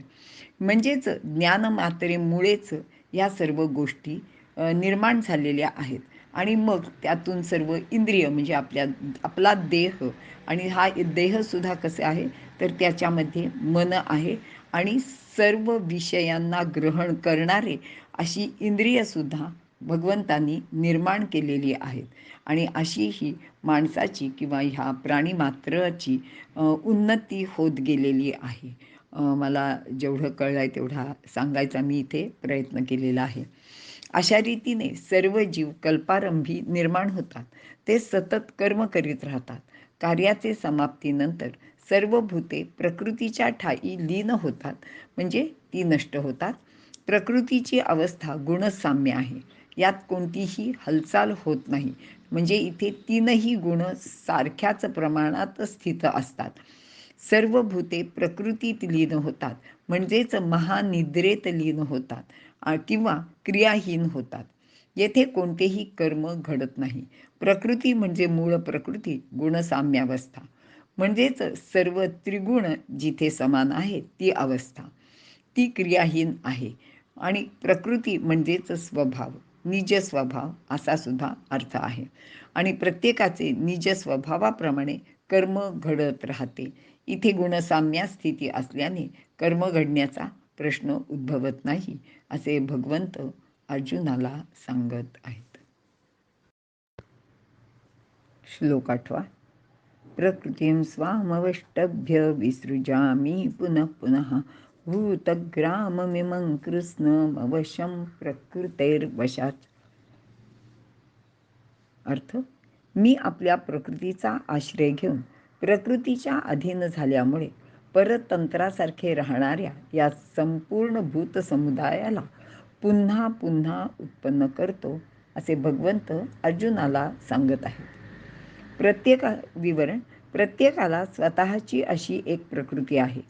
म्हणजेच ज्ञानमात्रेमुळेच या सर्व गोष्टी निर्माण झालेल्या आहेत. आणि मग त्यातून सर्व इंद्रिय म्हणजे आपला देह, आणि हा देहसुद्धा कसे आहे तर त्याच्यामध्ये मन आहे आणि सर्व विषयांना ग्रहण करणारे अशी इंद्रियसुद्धा भगवंतांनी निर्माण केलेली आहेत. आणि अशी ही माणसाची किंवा ह्या प्राणीमात्राची उन्नती होत गेलेली आहे. मला जेवढं कळलं आहे तेवढा सांगायचा मी इथे प्रयत्न केलेला आहे. अशा रीतीने सर्व जीव कल्पारंभी निर्माण होतात. ते सतत कर्म करीत राहतात. कार्याचे समाप्तीनंतर सर्व भूते प्रकृतीच्या ठायी लीन होतात, म्हणजे ती नष्ट होतात. प्रकृतीची अवस्था गुणसाम्य आहे. यात कोणतीही हालचाल होत नाही. म्हणजे इथे 3ही गुण सारख्याच प्रमाणात स्थित असतात. सर्व भूते प्रकृतीत लीन होतात, म्हणजेच महानिद्रेत लीन होतात किंवा क्रियाहीन होतात. येथे कोणतेही कर्म घडत नाही. प्रकृती म्हणजे मूळ प्रकृती, गुणसाम्यावस्था म्हणजेच सर्व त्रिगुण जिथे समान आहे ती अवस्था, ती क्रियाहीन आहे. आणि प्रकृती म्हणजेच स्वभाव, निज स्वभाव असा सुद्धा अर्थ आहे. आणि प्रत्येकाचे निज स्वभावाप्रमाणे कर्म घडत राहते. इथे गुणसाम्या स्थिती असल्याने कर्म घडण्याचा प्रश्न उद्भवत नाही असे भगवंत अर्जुनाला सांगत आहेत. श्लोक 8. प्रकृतीं स्वामवष्टभ्य विसृजामि पुनः पुनः भूतग्राममिमं कृत्स्नमवशं प्रकृतेर्वशात्. अर्थ, मी आपल्या प्रकृतीचा आश्रय घेऊन प्रकृतीच्या अधीन झाल्यामुळे परतंत्रासारखे राहणाऱ्या या संपूर्ण भूत समुदायाला पुन्हा पुन्हा उत्पन्न करतो असे भगवंत अर्जुनाला सांगत आहेत. विवरण, प्रत्येकाला स्वतःची अशी एक प्रकृती आहे.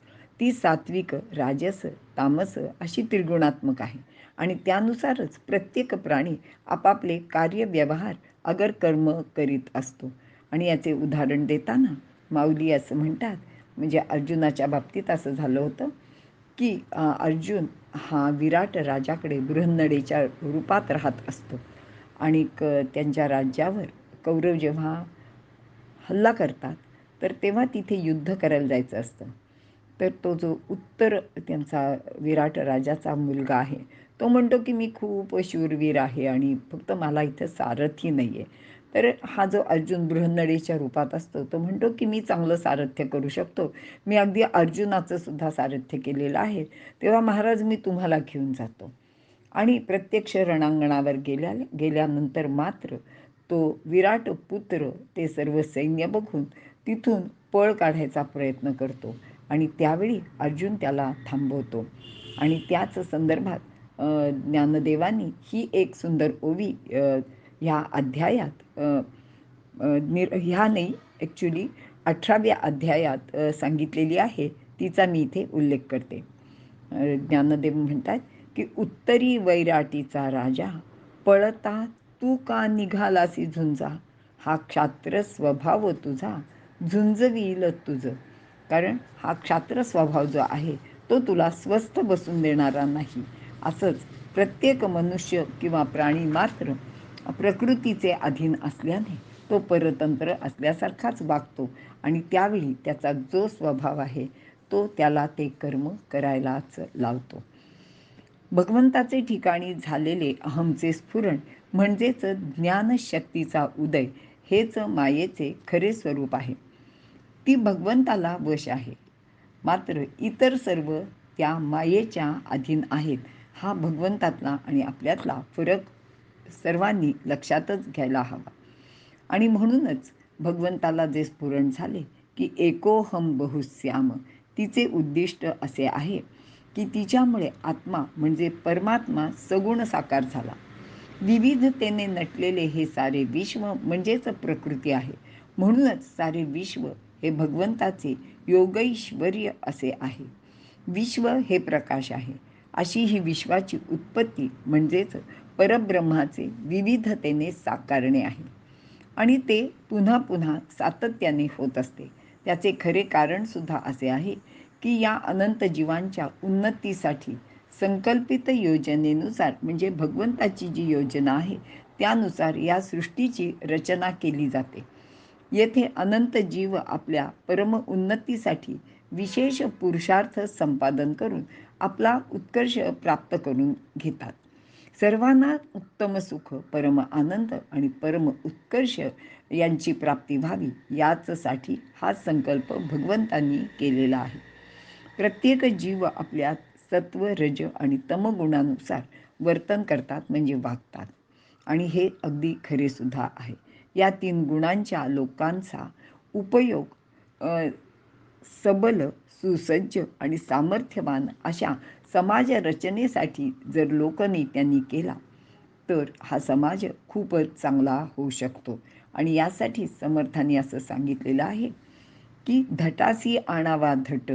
ती सात्विक, राजस, तामस अशी त्रिगुणात्मक आहे. आणि त्यानुसारच प्रत्येक प्राणी आपापले कार्यव्यवहार अगर कर्म करीत असतो. आणि याचे उदाहरण देताना माऊली असं म्हणतात, म्हणजे अर्जुनाच्या बाबतीत असं झालं होतं की अर्जुन हा विराट राजाकडे बृहन्नडेच्या रूपात राहत असतो. आणि त्यांच्या राज्यावर कौरव जेव्हा हल्ला करतात तर तेव्हा तिथे युद्ध करायला जायचं असतं. तर तो जो उत्तर त्यांचा विराट राजाचा मुलगा आहे तो म्हणतो की मी खूप शूरवीर आहे आणि फक्त मला इथं सारथी नाही आहे. तर हा जो अर्जुन बृहन्नडेच्या रूपात असतो तो म्हणतो की मी चांगलं सारथ्य करू शकतो, मी अगदी अर्जुनाचं सुद्धा सारथ्य केलेलं आहे, तेव्हा महाराज मी तुम्हाला घेऊन जातो. आणि प्रत्यक्ष रणांगणावर गेल्यानंतर मात्र तो विराट पुत्र ते सर्व सैन्य बघून तिथून पळ काढायचा प्रयत्न करतो आणि त्यावेळी अर्जुन त्याला थांबवतो. आणि त्याच संदर्भात ज्ञानदेवांनी ही एक सुंदर ओवी ह्या अध्यायात ह्या नाही, ॲक्च्युली 18व्या अध्यायात सांगितलेली आहे. तिचा मी इथे उल्लेख करते. ज्ञानदेव म्हणतात की उत्तरी वैराटीचा राजा पळता तू का निघालासी झुंजा, हा क्षात्र स्वभाव तुझा झुंजवील तुझं. कारण हा क्षात्र स्वभाव जो आहे तो तुला स्वस्थ बसून देणारा नाही. असंच प्रत्येक मनुष्य किंवा प्राणी मात्र प्रकृतीचे अधीन असल्याने तो परतंत्र असल्यासारखाच वागतो आणि त्यावेळी त्याचा जो स्वभाव आहे तो त्याला ते कर्म करायलाच लावतो. भगवंताचे ठिकाणी झालेले अहमचे स्फुरण म्हणजेच ज्ञानशक्तीचा उदय हेच मायेचे खरे स्वरूप आहे. ती भगवंताला वश आहे, मात्र इतर सर्व त्या मायेच्या अधीन आहेत. हा भगवंतातला आणि आपल्यातला फरक सर्वांनी लक्षातच घ्यायला हवा. आणि म्हणूनच भगवंताला जे स्फुरण झाले की एकोहम बहुश्याम, तिचे उद्दिष्ट असे आहे की तिच्यामुळे आत्मा म्हणजे परमात्मा सगुण साकार झाला. विविधतेने नटलेले हे सारे विश्व म्हणजेच प्रकृती आहे. म्हणूनच सारे विश्व हे भगवंताचे योगैश्वर्य असे आहे. विश्व हे प्रकाश आहे. अशी ही विश्वाची उत्पत्ती म्हणजेच परब्रह्माचे विविधतेने साकारणे आहे आणि ते पुन्हा पुन्हा सातत्याने होत असते. त्याचे खरे कारणसुद्धा असे आहे की या अनंत जीवांच्या उन्नतीसाठी संकल्पित योजनेनुसार म्हणजे भगवंताची जी योजना आहे त्यानुसार या सृष्टीची रचना केली जाते. येथे अनंत जीव आपल्या परम उन्नतीसाठी विशेष पुरुषार्थ संपादन करून आपला उत्कर्ष प्राप्त करून घेतात. सर्वांना उत्तम सुख, परम आनंद आणि परम उत्कर्ष यांची प्राप्ती व्हावी याचसाठी हा संकल्प भगवंतांनी केलेला आहे. प्रत्येक जीव आपल्या सत्व, रज आणि तमगुणानुसार वर्तन करतात म्हणजे वागतात आणि हे अगदी खरे सुद्धा आहे. या 3 गुणांच्या लोकांचा उपयोग सबल, सुसज्ज आणि सामर्थ्यवान अशा समाज रचनेसाठी जर लोकनेत्यांनी केला तर हा समाज खूपच चांगला होऊ शकतो. आणि यासाठी समर्थांनी असं सांगितलेलं आहे की धटासी आणावा धट,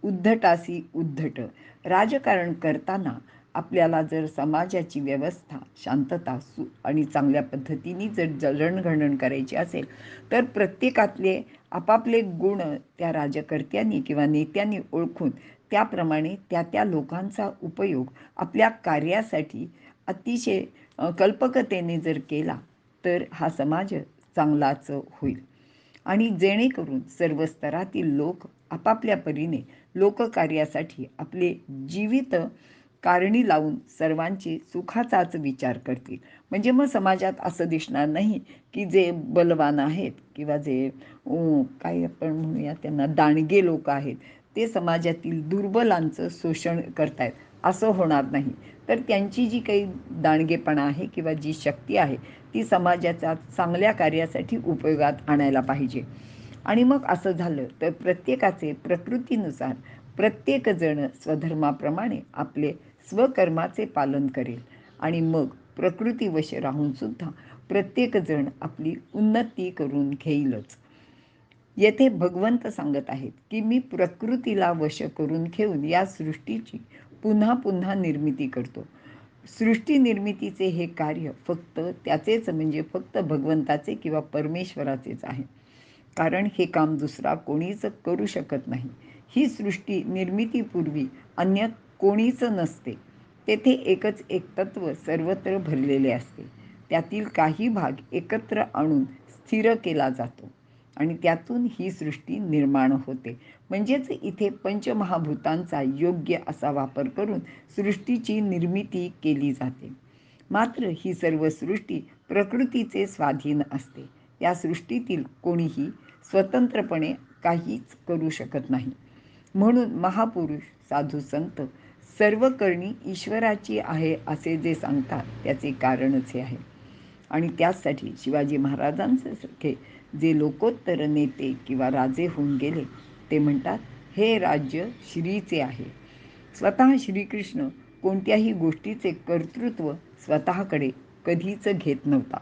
उद्धटासी उद्धट. राजकारण करताना आपल्याला जर समाजाची व्यवस्था, शांतता आणि चांगल्या पद्धतीने जर जडणघडण करायची असेल तर प्रत्येकातले आपापले गुण त्या राजकर्त्यांनी किंवा नेत्यांनी ओळखून त्याप्रमाणे त्या लोकांचा उपयोग आपल्या कार्यासाठी अतिशय कल्पकतेने जर केला तर हा समाज चांगलाच होईल. आणि जेणेकरून सर्व स्तरातील लोक आपापल्या परीने लोककार्यासाठी आपले जीवित कारणी लावून सर्वांचे सुखाचाच विचार करतील. म्हणजे मग समाजात असं दिसणार नाही की जे बलवान आहेत किंवा जे काय आपण म्हणूया त्यांना दांडगे लोक आहेत ते समाजातील दुर्बलांचं शोषण करतायत असं होणार नाही. तर त्यांची जी काही दांडगेपणा आहे किंवा जी शक्ती आहे ती समाजाच्या चांगल्या कार्यासाठी उपयोगात आणायला पाहिजे. आणि मग असं झालं तर प्रत्येकाचे प्रकृतीनुसार प्रत्येकजण स्वधर्माप्रमाणे आपले स्वकर्माचे पालन करेल आणि मग प्रकृतीवश राहून सुद्धा प्रत्येकजण आपली उन्नती करून घेईलच. येथे भगवंत सांगत आहेत की मी प्रकृतीला वश करून घेऊन या सृष्टीची पुन्हा पुन्हा निर्मिती करतो. सृष्टी निर्मितीचे हे कार्य फक्त त्याचेच म्हणजे फक्त भगवंताचे किंवा परमेश्वराचेच आहे. कारण हे काम दुसरा कोणीच करू शकत नाही. ही सृष्टी निर्मितीपूर्वी अन्य कोणीच नसते. तेथे एकच एक तत्व सर्वत्र भरलेले असते. त्यातील काही भाग एकत्र आणून स्थिर केला जातो आणि त्यातून ही सृष्टी निर्माण होते. म्हणजेच इथे पंचमहाभूतांचा योग्य असा वापर करून सृष्टीची निर्मिती केली जाते. मात्र ही सर्व सृष्टी प्रकृतीचे स्वाधीन असते. या सृष्टीतील कोणीही स्वतंत्रपणे काहीच करू शकत नाही. म्हणून महापुरुष, साधू, संत सर्व करणी ईश्वराची आहे असे जे सांगतात त्याचे कारणच हे आहे. आणि त्याचसाठी शिवाजी महाराजांसारखे जे लोकोत्तर नेते किंवा राजे होऊन गेले ते म्हणतात, हे राज्य श्रीचे आहे. स्वतः श्रीकृष्ण कोणत्याही गोष्टीचे कर्तृत्व स्वतःकडे कधीच घेत नव्हता.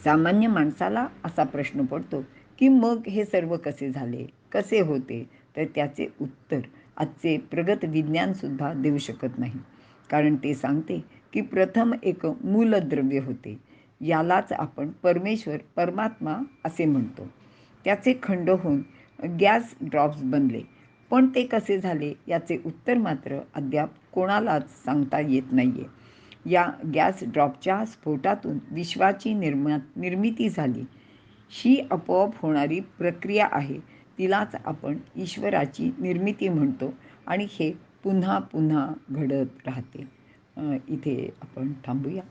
सामान्य माणसाला असा प्रश्न पडतो की मग हे सर्व कसे झाले, कसे होते? तर त्याचे उत्तर आजचे प्रगत विज्ञानसुद्धा देऊ शकत नाही. कारण ते सांगते की प्रथम एक मूलद्रव्य होते, यालाच आपण परमेश्वर, परमात्मा असे म्हणतो. त्याचे खंड होऊन गॅस ड्रॉप्स बनले. पण ते कसे झाले याचे उत्तर मात्र अद्याप कोणालाच सांगता येत नाहीये. या गॅस ड्रॉपच्या स्फोटातून विश्वाची निर्मिती झाली. ही आपोआप होणारी प्रक्रिया आहे, तिलाच आपण ईश्वराची निर्मिती म्हणतो आणि हे पुन्हा पुन्हा घडत राहते. इथे आपण थांबूया.